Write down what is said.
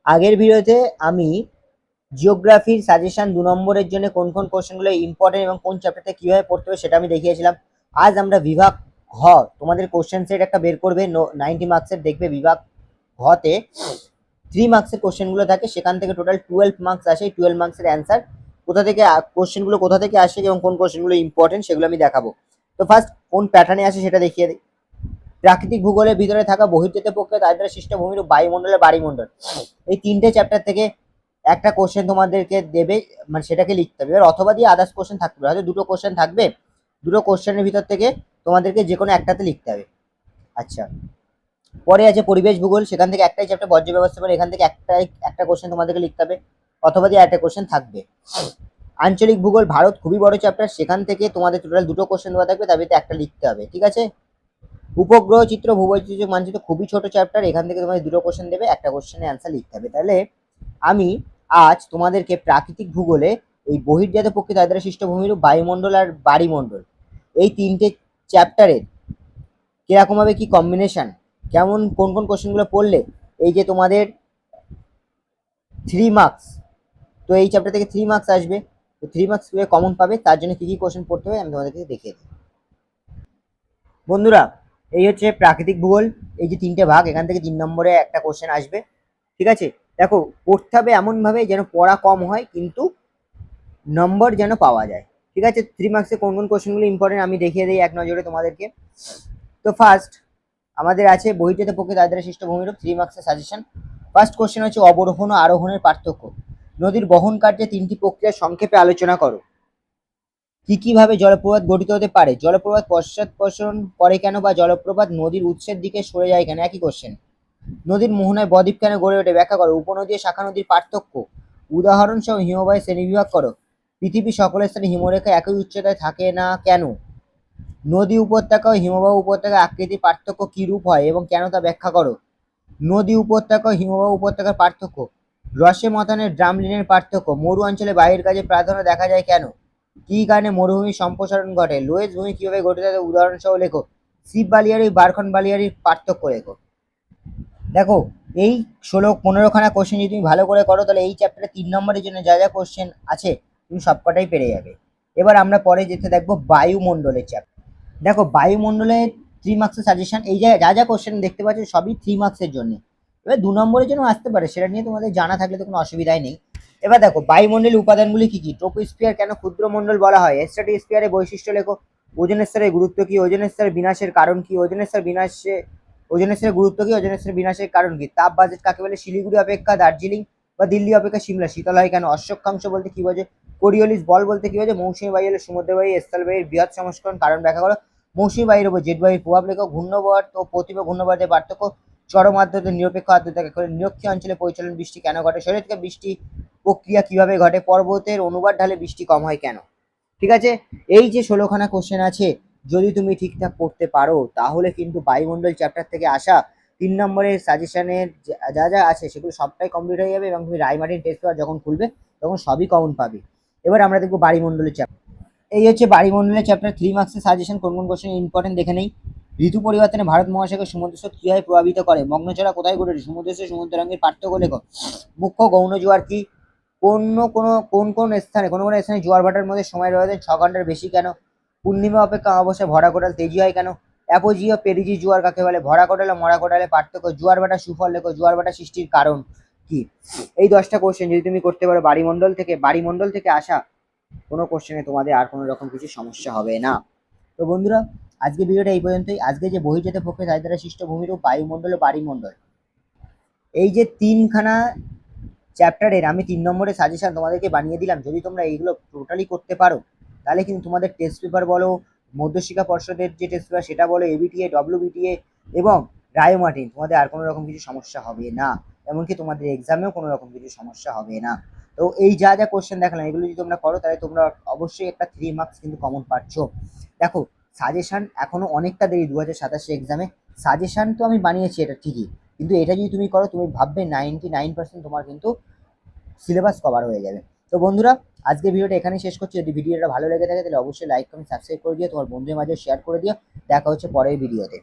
আগের ভিডিওতে আমি জিওগ্রাফির সাজেশন 2 নম্বরের জন্য কোন কোন কোশ্চেনগুলো ইম্পর্টেন্ট এবং কোন চ্যাপ্টারতে কিভাবে পড়তে হবে সেটা আমি দেখিয়েছিলাম। আজ আমরা বিভাগ ঘ তোমাদের কোশ্চেন সেট একটা বের করবে 90 মার্কসের, দেখবে বিভাগ ঘতে 3 মার্কসের কোশ্চেনগুলো থাকে, সেখান থেকে টোটাল 12 মার্কস আসে। 12 মার্কসের অ্যান্সার কোথা থেকে কোশ্চেনগুলো কোথা থেকে আসে এবং কোন কোশ্চেনগুলো ইম্পর্টেন্ট সেগুলো আমি দেখাবো। তো ফার্স্ট কোন প্যাটার্নে আসে সেটা দেখিয়ে দিই। প্রাকৃতিক ভূগোলের ভিতরে থাকা বহির্জাত প্রক্রিয়া তার দ্বারা সৃষ্ট ভূমির বায়ুমণ্ডলের বাড়িমণ্ডল, এই তিনটে চ্যাপ্টার থেকে একটা কোশ্চেন তোমাদেরকে দেবে, মানে সেটাকে লিখতে হবে। এবার অথবা দিয়ে আদার্স কোশ্চেন থাকবে, হয়তো দুটো কোশ্চেন থাকবে, দুটো কোশ্চেনের ভিতর থেকে তোমাদেরকে যে কোনো একটাতে লিখতে হবে। আচ্ছা, পরে আছে পরিবেশ ভূগোল, সেখান থেকে একটাই চ্যাপ্টার বর্জ্য ব্যবস্থাপনা, এখান থেকে একটা কোশ্চেন তোমাদেরকে লিখতে হবে, অথবা দিয়ে একটা কোশ্চেন থাকবে। আঞ্চলিক ভূগোল ভারত খুবই বড় চ্যাপ্টার, সেখান থেকে তোমাদের টোটাল দুটো কোশ্চেন দেওয়া থাকবে, তার ভিতরে একটা লিখতে হবে, ঠিক আছে। উপগ্রহ চিত্র ভূবৈচিত্র্য মানচিত্র খুবই ছোট চ্যাপ্টার, এখান থেকে তোমাদের দুটো কোশ্চেন দেবে, একটা কোশ্চেনের অ্যান্সার লিখতে হবে। তাহলে আমি আজ তোমাদেরকে প্রাকৃতিক ভূগোলে এই বহির্জাত প্রকৃতি তার দ্বারা সৃষ্ট ভূমিরূপ, বায়ুমণ্ডল আর বাড়িমণ্ডল, এই তিনটে চ্যাপ্টারের কিরকম ভাবে কি কম্বিনেশন, কেমন কোন কোন কোশ্চেনগুলো পড়লে এই যে তোমাদের 3 মার্কস, তো এই চ্যাপ্টার থেকে 3 মার্কস আসবে, তো 3 মার্কস কিভাবে কমন পাবে তার জন্য কি কি কোশ্চেন পড়তে হবে আমি তোমাদেরকে দেখিয়ে দিই। বন্ধুরা, এই হচ্ছে প্রাকৃতিক ভূগোল, এই যে তিনটে ভাগ, এখান থেকে 3 নম্বরে একটা কোশ্চেন আসবে, ঠিক আছে। দেখো, পড়তে হবে এমন ভাবে যেন পড়া কম হয় কিন্তু নম্বর যেন পাওয়া যায়, ঠিক আছে। 3 মার্কসে কোন কোন কোশ্চেনগুলো ইম্পর্টেন্ট আমি দেখিয়ে দিই এক নজরে তোমাদেরকে। তো ফার্স্ট আমাদের আছে বহির্জাত প্রকৃতি তার দ্বারা সৃষ্ট ভূমিরূপ, 3 মার্কসের সাজেশন। ফার্স্ট কোশ্চেন হচ্ছে অবরোহণ ও আরোহণের পার্থক্য, নদীর বহন কার্যে 3টি প্রক্রিয়া সংক্ষেপে আলোচনা করো। কি কি ভাবে জলপ্রপাত গঠিত হতে পারে, জলপ্রপাত পশ্চাৎপসরণ করে কেন, বা জলপ্রপাত নদীর উৎসের দিকে সরে যায় কেন, একই কোশ্চেন। নদীর মোহনায় বদ্বীপ কেন গড়ে ওঠে ব্যাখ্যা করো। উপনদী ও শাখা নদীর পার্থক্য, উদাহরণ সহ হিমবাহের শ্রেণীবিভাগ করো। পৃথিবীর সকল স্থানে হিমরেখা একই উচ্চতায় থাকে না কেন। নদী উপত্যকা ও হিমবাহ উপত্যকার আকৃতির পার্থক্য কি রূপ হয় এবং কেন তা ব্যাখ্যা করো। নদী উপত্যকা ও হিমবাহ উপত্যকার পার্থক্য, হ্রস্বে মতানের ড্রামলিনের পার্থক্য, মরু অঞ্চলে বাহির কাজে প্রাধান্য দেখা যায় কেন, কি কারণে মরুভূমির সম্প্রসারণ ঘটে, লোয়েস ভূমি কিভাবে গঠিত থাকে উদাহরণ সহ লেখো। শিব বালিয়ারি বারখন বালিয়ারির পার্থক্য লেখো। দেখো, এই 16-15খানা কোশ্চেন যদি তুমি ভালো করে করো তাহলে এই চ্যাপ্টারে 3 নম্বরের জন্য যা যা কোশ্চেন আছে তুমি সবকটাই পেরে যাবে। এবার আমরা পরে যেতে দেখবো বায়ুমণ্ডলের চ্যাপ্টার। দেখো, বায়ুমণ্ডলের 3 মার্কসের সাজেশন, এই যে যা যা কোশ্চেন দেখতে পাচ্ছ সবই 3 মার্কসের জন্য। এবার 2 নম্বরের জন্য আসতে পারে, সেটা নিয়ে তোমাদের জানা থাকলে তো কোনো অসুবিধাই নেই। এবার দেখো, বায়ুমণ্ডলের উপাদানগুলি কি কি, ট্রোপোস্ফিয়ার কেন ক্ষুদ্র মণ্ডল বলা হয়, স্ট্র্যাটোস্ফিয়ারের বৈশিষ্ট্য লেখো। ওজোন স্তরের গুরুত্ব কি, ওজোন স্তরের বিনাশের কারণ কি, ওজোন স্তরের গুরুত্ব কি, ওজোন স্তরের বিনাশের কারণ কি, তাপ বাজেট কাকে বলে, শিলিগুড়ি অপেক্ষা দার্জিলিং বা দিল্লি অপেক্ষা সিমলা শীতল হয় কেন, অশ্বক্ষাংশ বলতে কি বোঝে, কোরিওলিস বল বলতে কি বোঝে, মৌসুমী বায়ু হলে সমুদ্রবায়ু স্থলবায়ুর বৃহৎ সংস্করণ, কারণ ব্যাখ্যা করো। মৌসুমী বায়ুর উপর জেট বায়ুর প্রভাব লেখো। ঘূর্ণবর্ত ও প্রতিভ ঘূর্ণবর্তের পার্থক্য, চরম আর্দ্রতা নিরপেক্ষ আর্দ্রতা করে, নিরক্ষীয় অঞ্চলে পরিচালন বৃষ্টি কেন ঘটে, শরীর থেকে বৃষ্টি প্রক্রিয়া কিভাবে ঘটে, পর্বতের অনুবাদ ঢালে বৃষ্টি কম হয় কেন, ঠিক আছে। এই যে 16খানা কোশ্চেন আছে, যদি তুমি ঠিকঠাক করতে পারো তাহলে কিন্তু বায়ুমণ্ডল চ্যাপ্টার থেকে আসা 3 নম্বরের সাজেশনের যা যা আছে সেগুলো সবটাই কমপ্লিট হয়ে যাবে এবং তুমি রায়মার্টিন টেস্ট পেপার যখন খুলবে তখন সবই কমন পাবে। এবার আমরা দেখবো বায়ুমণ্ডলের চ্যাপ্টার। এই হচ্ছে বায়ুমণ্ডলের চ্যাপ্টার 3 মার্কসের সাজেশন, কোন কোন কোশ্চেন ইম্পর্টেন্ট দেখে নেই। ঋতু পরিবর্তনে ভারত মহাসাগর সমুদ্র স্রোত কিভাবে প্রভাবিত করে, মগ্নচড়া কোথায় ঘটে, সমুদ্র স্রোত সমুদ্রাঙ্গের পার্থক্য লেখো। মুখ্য গৌণ জোয়ার কি, কোন স্থানে জোয়ার ভাটার মধ্যে সময় রয়েছে 6 ঘন্টার বেশি কেন, পূর্ণিমা অপেক্ষা অমাবস্যায় ভরা কোটাল তেজি হয় কেন, অ্যাপোজিও পেরিজি জোয়ার কাকে বলে, ভরা কোটাল ও মরা কোটালের পার্থক্য, জোয়ার ভাটা সুফল লেখো, জোয়ার ভাটা সৃষ্টির কারণ কি। এই 10টা কোশ্চেন যদি তুমি করতে পারো বাড়িমণ্ডল থেকে আসা কোনো কোশ্চেনে তোমাদের আর কোনো রকম কিছু সমস্যা হবে না। তো বন্ধুরা, আজকে ভিডিওটা এই পর্যন্তই। আজকে যে বহির্জাত প্রক্রিয়া তার দ্বারা সৃষ্ট ভূমিরূপ, বায়ুমণ্ডল ও বাড়িমণ্ডল, এই যে 3খানা চ্যাপ্টারের আমি 3 নম্বরের সাজেশন তোমাদেরকে বানিয়ে দিলাম, যদি তোমরা এইগুলো টোটালি করতে পারো তাহলে কিন্তু তোমাদের টেস্ট পেপার বলো, মধ্যশিক্ষা পর্ষদের যে টেস্ট পেপার সেটা বলো, এবিটিএ ডব্লিউবিটিএ এবং রায়োমার্টিন, তোমাদের আর কোনো রকম কিছু সমস্যা হবে না, এমনকি তোমাদের এক্সামেও কোনো রকম কিছু সমস্যা হবে না। তো এই যা যা কোশ্চেন দেখালাম এগুলো যদি তোমরা করো তাহলে তোমরা অবশ্যই একটা 3 মার্কস কিন্তু কমন পাচ্ছ। দেখো, সাজেশন এখনো অনেকটা দেরি 2027 এক্সামে, সাজেশন তো আমি বানিয়েছি এটা ঠিকই, কিন্তু এটা যদি তুমি করো তুমি ভাববে 99% তোমার কিন্তু সিলেবাস কভার হয়ে যাবে। তো বন্ধুরা, আজকে ভিডিওটা এখানেই শেষ করছি। যদি ভিডিওটা ভালো লেগে থাকে তাহলে অবশ্যই লাইক কমেন্ট সাবস্ক্রাইব করে দিও, তোমার বন্ধুদের মাঝে শেয়ার করে দিও। দেখা হচ্ছে পরের ভিডিওতে।